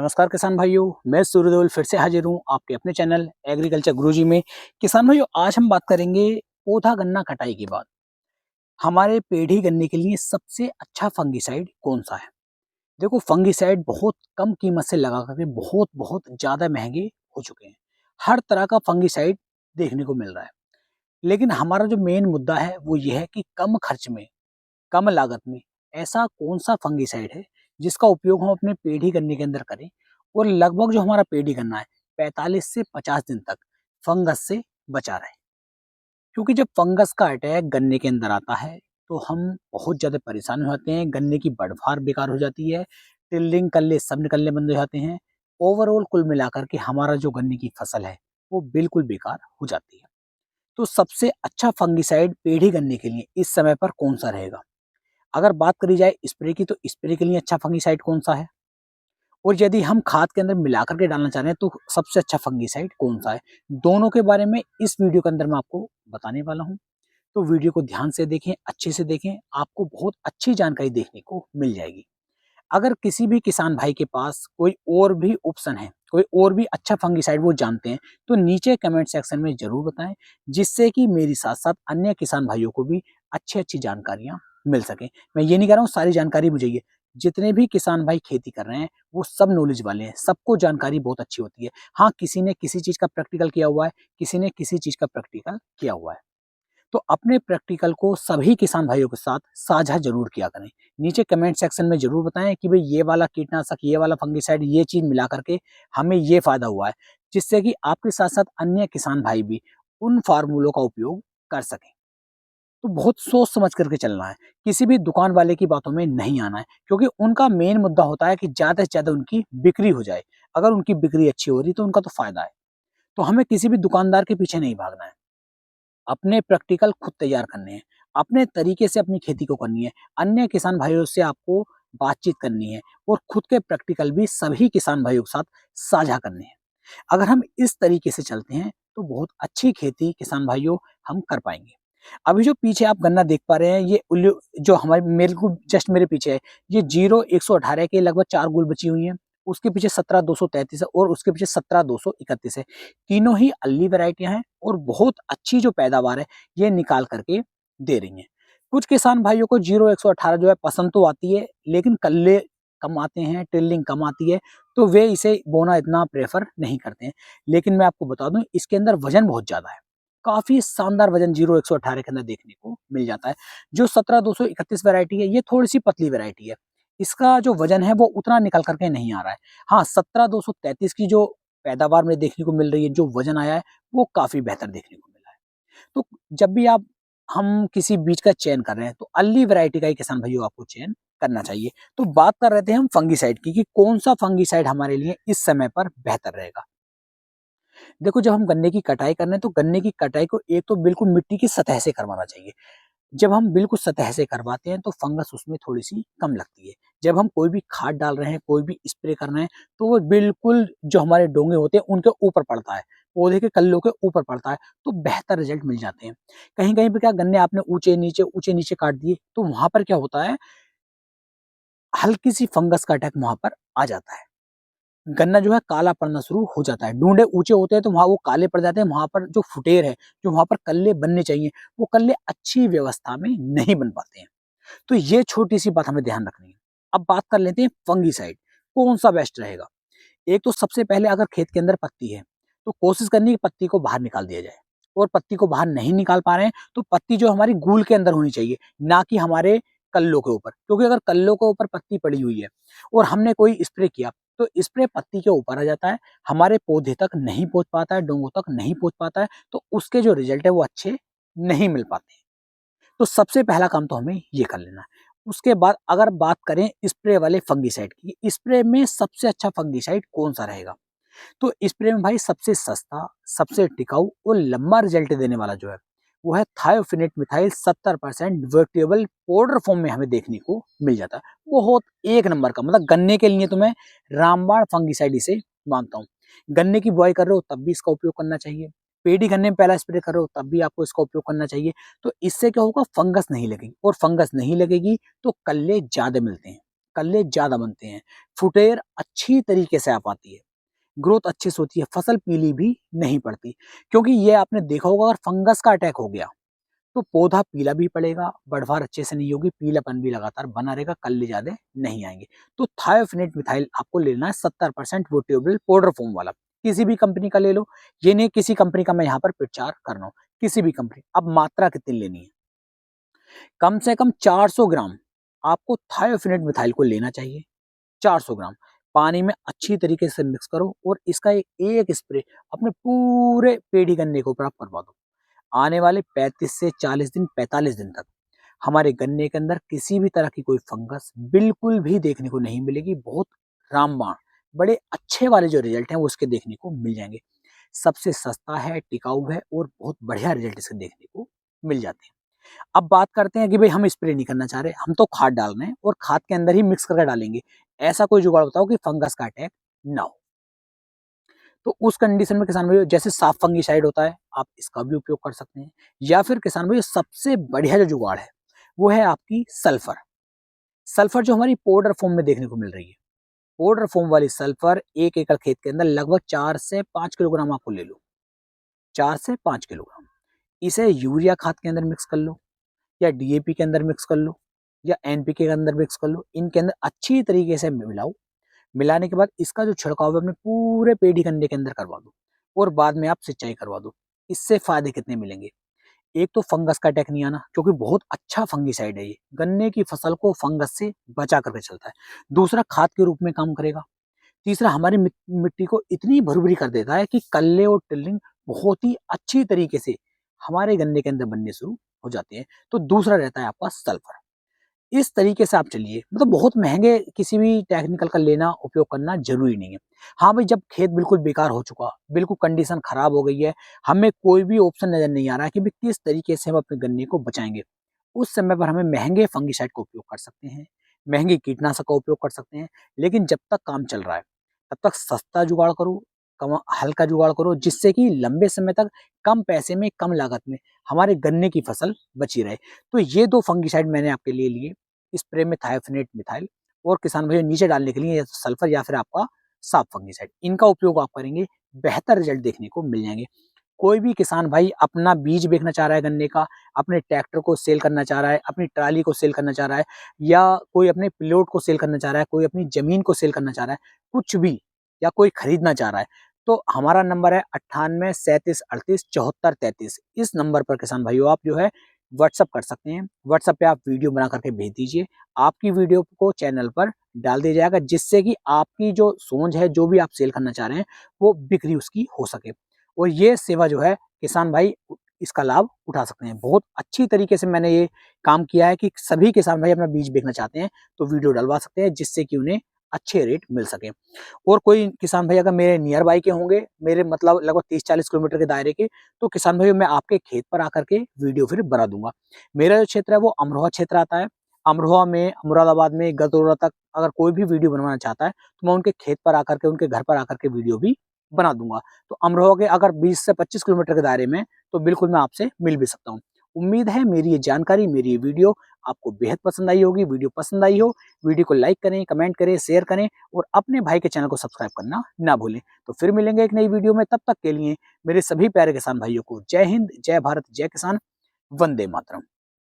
नमस्कार किसान भाइयों, मैं सूर्यदेवल फिर से हाजिर हूँ आपके अपने चैनल एग्रीकल्चर गुरुजी में। किसान भाइयों, आज हम बात करेंगे पौधा गन्ना कटाई के बाद हमारे पेड़ी गन्ने के लिए सबसे अच्छा फंगिसाइड कौन सा है। देखो, फंगिसाइड बहुत कम कीमत से लगा करके बहुत बहुत ज्यादा महंगे हो चुके हैं। हर तरह का फंगिसाइड देखने को मिल रहा है, लेकिन हमारा जो मेन मुद्दा है वो ये है कि कम खर्च में, कम लागत में ऐसा कौन सा फंगिसाइड है जिसका उपयोग हम अपने पेड़ी गन्ने के अंदर करें और लगभग जो हमारा पेड़ी गन्ना है 45 से 50 दिन तक फंगस से बचा रहे। क्योंकि जब फंगस का अटैक गन्ने के अंदर आता है तो हम बहुत ज्यादा परेशान हो जाते हैं, गन्ने की बढ़वार बेकार हो जाती है, टिल्लिंग कल्ले सब निकलने बंद हो जाते हैं। ओवरऑल कुल मिलाकर के हमारा जो गन्ने की फसल है वो बिल्कुल बेकार हो जाती है। तो सबसे अच्छा फंगिसाइड पेड़ी गन्ने के लिए इस समय पर कौन सा रहेगा? अगर बात करी जाए स्प्रे की, तो स्प्रे के लिए अच्छा फंगिसाइड कौन सा है, और यदि हम खाद के अंदर मिला करके डालना चाह रहे हैं तो सबसे अच्छा फंगिसाइड कौन सा है, दोनों के बारे में इस वीडियो के अंदर मैं आपको बताने वाला हूं। तो वीडियो को ध्यान से देखें, अच्छे से देखें, आपको बहुत अच्छी जानकारी देखने को मिल जाएगी। अगर किसी भी किसान भाई के पास कोई और भी ऑप्शन है, कोई और भी अच्छा फंगिसाइड वो जानते हैं, तो नीचे कमेंट सेक्शन में जरूर बताएं, जिससे कि मेरी साथ साथ अन्य किसान भाइयों को भी अच्छी अच्छी जानकारियां मिल सके। मैं ये नहीं कह रहा हूँ सारी जानकारी मुझे ये, जितने भी किसान भाई खेती कर रहे हैं वो सब नॉलेज वाले हैं, सबको जानकारी बहुत अच्छी होती है। हाँ, किसी ने किसी चीज का प्रैक्टिकल किया हुआ है, किसी ने किसी चीज का प्रैक्टिकल किया हुआ है, तो अपने प्रैक्टिकल को सभी किसान भाइयों के साथ साझा जरूर किया करें। नीचे कमेंट सेक्शन में जरूर बताएं कि भाई ये वाला कीटनाशक, ये वाला फंगिसाइड, ये चीज मिला करके हमें ये फायदा हुआ है, जिससे कि आपके साथ साथ अन्य किसान भाई भी उन फार्मूलों का उपयोग कर सकें। तो बहुत सोच समझ करके चलना है, किसी भी दुकान वाले की बातों में नहीं आना है, क्योंकि उनका मेन मुद्दा होता है कि ज्यादा से ज्यादा उनकी बिक्री हो जाए। अगर उनकी बिक्री अच्छी हो रही तो उनका तो फायदा है। तो हमें किसी भी दुकानदार के पीछे नहीं भागना है, अपने प्रैक्टिकल खुद तैयार करने हैं, अपने तरीके से अपनी खेती को करनी है, अन्य किसान भाइयों से आपको बातचीत करनी है और खुद के प्रैक्टिकल भी सभी किसान भाइयों के साथ साझा करने हैं। अगर हम इस तरीके से चलते हैं तो बहुत अच्छी खेती किसान भाइयों हम कर पाएंगे। अभी जो पीछे आप गन्ना देख पा रहे हैं, ये जो हमारे मेरे को जस्ट मेरे पीछे है, ये 0118 के लगभग 4 गुल बची हुई हैं। उसके पीछे 17233 है और उसके पीछे 17231 है। तीनों ही अल्ली वैरायटियां हैं और बहुत अच्छी जो पैदावार है ये निकाल करके दे रही हैं। कुछ किसान भाइयों को 0118 जो है पसंद तो आती है, लेकिन कल्ले कम आते हैं, टिल्लिंग कम आती है, तो वे इसे बोना इतना प्रेफर नहीं करते हैं। लेकिन मैं आपको बता दूं, इसके अंदर वजन बहुत ज्यादा है, काफी शानदार वजन 0118 के अंदर देखने को मिल जाता है। जो 17231 वैरायटी है ये थोड़ी सी पतली वैरायटी है, इसका जो वजन है वो उतना निकल करके नहीं आ रहा है। हाँ, 17233 की जो पैदावार में देखने को मिल रही है, जो वजन आया है वो काफी बेहतर देखने को मिला है। तो जब भी हम किसी बीज का चयन कर रहे हैं तो अल्ली वैरायटी का ही किसान भाइयों आपको चयन करना चाहिए। तो बात कर रहे थे हम फंगिसाइड की कि कौन सा फंगिसाइड हमारे लिए इस समय पर बेहतर रहेगा। देखो, जब हम गन्ने की कटाई कर रहे हैं तो गन्ने की कटाई को एक तो बिल्कुल मिट्टी की सतह से करवाना चाहिए। जब हम बिल्कुल सतह से करवाते हैं तो फंगस उसमें थोड़ी सी कम लगती है। जब हम कोई भी खाद डाल रहे हैं, कोई भी स्प्रे कर रहे हैं, तो वो बिल्कुल जो हमारे डोंगे होते हैं उनके ऊपर पड़ता है, पौधे के कल्लों के ऊपर पड़ता है, तो बेहतर रिजल्ट मिल जाते हैं। कहीं कहीं पे क्या गन्ने आपने ऊंचे नीचे काट दिए तो वहां पर क्या होता है, हल्की सी फंगस का अटैक वहां पर आ जाता है, गन्ना जो है काला पड़ना शुरू हो जाता है। डूंडे ऊंचे होते हैं तो वहां वो काले पड़ जाते हैं, वहां पर जो फुटेर है, जो वहां पर कल्ले बनने चाहिए, वो कल्ले अच्छी व्यवस्था में नहीं बन पाते हैं। तो ये छोटी सी बात हमें ध्यान रखनी है। अब बात कर लेते हैं फंगिसाइड कौन सा बेस्ट रहेगा। एक तो सबसे पहले अगर खेत के अंदर पत्ती है तो कोशिश करनी है पत्ती को बाहर निकाल दिया जाए, और पत्ती को बाहर नहीं निकाल पा रहे हैं तो पत्ती जो हमारी गूल के अंदर होनी चाहिए, ना कि हमारे कल्लों के ऊपर। क्योंकि अगर कल्लों के ऊपर पत्ती पड़ी हुई है और हमने कोई स्प्रे किया तो स्प्रे पत्ती के ऊपर आ जाता है, हमारे पौधे तक नहीं पहुंच पाता है, डोंगों तक नहीं पहुंच पाता है, तो उसके जो रिजल्ट है वो अच्छे नहीं मिल पाते। तो सबसे पहला काम तो हमें ये कर लेना है। उसके बाद अगर बात करें स्प्रे वाले फंगिसाइड की, स्प्रे में सबसे अच्छा फंगिसाइड कौन सा रहेगा, तो स्प्रे में भाई सबसे सस्ता, सबसे टिकाऊ और लंबा रिजल्ट देने वाला जो है वो है thiophanate methyl 70% vertebral powder form में हमें देखने को मिल जाता है। बहुत एक नंबर का, मतलब गन्ने के लिए तो मैं रामबाण फंगिसाइड इसे मानता हूँ। गन्ने की बुआई कर रहे हो तब भी इसका उपयोग करना चाहिए, पेडी गन्ने में पहला स्प्रे कर रहे हो तब भी आपको इसका उपयोग करना चाहिए। तो इससे क्या होगा, फंगस नहीं लगेगी, और फंगस नहीं लगेगी तो कल्ले ज्यादा मिलते हैं। कल्ले ज्यादा बनते हैं, फुटेर अच्छी तरीके से आ पाती है, ग्रोथ अच्छे से होती है, फसल पीली भी नहीं पड़ती। क्योंकि ये आपने देखा होगा अगर फंगस का अटैक हो गया तो पौधा पीला भी पड़ेगा, बढ़वार अच्छे से नहीं होगी, पीलापन भी लगातार बना रहेगा, कल्ले ज्यादा नहीं आएंगे। तो थायोफिनेट मिथाइल आपको लेना है 70% वो ट्यूबवेल पाउडर फॉर्म वाला, किसी भी कंपनी का ले लो, ये नहीं किसी कंपनी का मैं यहाँ पर प्रचार कर रहा हूँ, किसी भी कंपनी। अब मात्रा कितनी लेनी है, कम से कम 400 ग्राम आपको थायोफिनेट मिथाइल को लेना चाहिए। 400 ग्राम पानी में अच्छी तरीके से मिक्स करो और इसका एक स्प्रे अपने पूरे पेड़ी गन्ने के ऊपर आप करवा दो। आने वाले 35 से 40 दिन 45 दिन तक हमारे गन्ने के अंदर किसी भी तरह की कोई फंगस बिल्कुल भी देखने को नहीं मिलेगी। बहुत रामबाण बड़े अच्छे वाले जो रिजल्ट हैं वो उसके देखने को मिल जाएंगे। सबसे सस्ता है, टिकाऊ है और बहुत बढ़िया रिजल्ट इसके देखने को मिल जाते हैं। अब बात करते हैं कि भाई हम स्प्रे नहीं करना चाह रहे, हम तो खाद डाल रहे हैं और खाद के अंदर ही मिक्स करके डालेंगे। ऐसा कोई जुगाड़ बताओ कि फंगस का अटैक ना हो। तो उस कंडीशन में किसान भाई जैसे साफ फंगीसाइड होता है आप इसका भी उपयोग कर सकते हैं, या फिर किसान भाई सबसे बढ़िया जो जुगाड़ है वो है आपकी सल्फर। सल्फर जो हमारी पाउडर फॉर्म में देखने को मिल रही है, पाउडर फॉर्म वाली सल्फर 1 एकड़ खेत के अंदर लगभग 4 से 5 किलोग्राम आपको ले लो, 4 से 5 किलोग्राम। इसे यूरिया खाद के अंदर मिक्स कर लो या डीएपी के अंदर मिक्स कर लो या एनपीके के अंदर मिक्स कर लो, इनके अंदर अच्छी तरीके से मिलाओ। मिलाने के बाद इसका जो छिड़काव है अपने पूरे पेड़ी गन्ने के अंदर करवा दो और बाद में आप सिंचाई करवा दो। इससे फायदे कितने मिलेंगे, एक तो फंगस का अटैक नहीं आना क्योंकि बहुत अच्छा फंगीसाइड है ये, गन्ने की फसल को फंगस से बचा करके चलता है। दूसरा खाद के रूप में काम करेगा। तीसरा हमारी मिट्टी को इतनी भुरभुरी कर देता है कि कल्ले और टिल्लिंग बहुत ही अच्छी तरीके से हमारे गन्ने के अंदर बनने शुरू हो जाते हैं। तो दूसरा रहता है आपका सल्फर। इस तरीके से आप चलिए, मतलब बहुत महंगे किसी भी टेक्निकल का लेना उपयोग करना जरूरी नहीं है। हाँ भाई, जब खेत बिल्कुल बेकार हो चुका, बिल्कुल कंडीशन खराब हो गई है, हमें कोई भी ऑप्शन नजर नहीं आ रहा है कि भाई किस तरीके से हम अपने गन्ने को बचाएंगे, उस समय पर हमें महंगे फंगिसाइड का उपयोग कर सकते हैं, महंगे कीटनाशक का उपयोग कर सकते हैं। लेकिन जब तक काम चल रहा है तब तक सस्ता जुगाड़ करो, कम हल्का जुगाड़ करो, जिससे कि लंबे समय तक कम पैसे में कम लागत में हमारे गन्ने की फसल बची रहे। तो ये 2 फंगिसाइड मैंने आपके लिए लिए, स्प्रे में थायोफिनेट मिथाइल और किसान भाइयों नीचे डालने के लिए या तो सल्फर या फिर आपका साफ फंगिसाइड। इनका उपयोग आप करेंगे, बेहतर रिजल्ट देखने को मिल जाएंगे। कोई भी किसान भाई अपना बीज बेचना चाह रहा है गन्ने का, अपने ट्रैक्टर को सेल करना चाह रहा है, अपनी ट्राली को सेल करना चाह रहा है, या कोई अपने प्लॉट को सेल करना चाह रहा है, कोई अपनी जमीन को सेल करना चाह रहा है, कुछ भी, या कोई खरीदना चाह रहा है, तो हमारा नंबर है 98 37 38 74 33। इस नंबर पर किसान भाइयों आप जो है व्हाट्सअप कर सकते हैं। व्हाट्सअप पे आप वीडियो बना करके भेज दीजिए, आपकी वीडियो को चैनल पर डाल दिया जाएगा, जिससे कि आपकी जो सोच है, जो भी आप सेल करना चाह रहे हैं, वो बिक्री उसकी हो सके। और ये सेवा जो है किसान भाई इसका लाभ उठा सकते हैं। बहुत अच्छी तरीके से मैंने ये काम किया है कि सभी किसान भाई अपना बीज बेचना चाहते हैं तो वीडियो डलवा सकते हैं, जिससे कि उन्हें अच्छे रेट मिल सके। और कोई किसान भाई अगर मेरे नियर बाई के होंगे, मेरे मतलब लगभग 30-40 किलोमीटर के दायरे के, तो किसान भाई मैं आपके खेत पर आकर के वीडियो फिर बना दूंगा। मेरा जो क्षेत्र है वो अमरोहा क्षेत्र आता है। अमरोहा में, मुरादाबाद में, गदौरा तक अगर कोई भी वीडियो बनवाना चाहता है तो मैं उनके खेत पर आकर के, उनके घर पर आकर के वीडियो भी बना दूंगा। तो अमरोहा के अगर 20 से 25 किलोमीटर के दायरे में, तो बिल्कुल मैं आपसे मिल भी सकता हूँ। उम्मीद है मेरी ये जानकारी, मेरी ये वीडियो आपको बेहद पसंद आई होगी। वीडियो पसंद आई हो, वीडियो को लाइक करें, कमेंट करें, शेयर करें और अपने भाई के चैनल को सब्सक्राइब करना ना भूलें। तो फिर मिलेंगे एक नई वीडियो में, तब तक के लिए मेरे सभी प्यारे किसान भाइयों को जय हिंद, जय भारत, जय किसान, वंदे मातरम।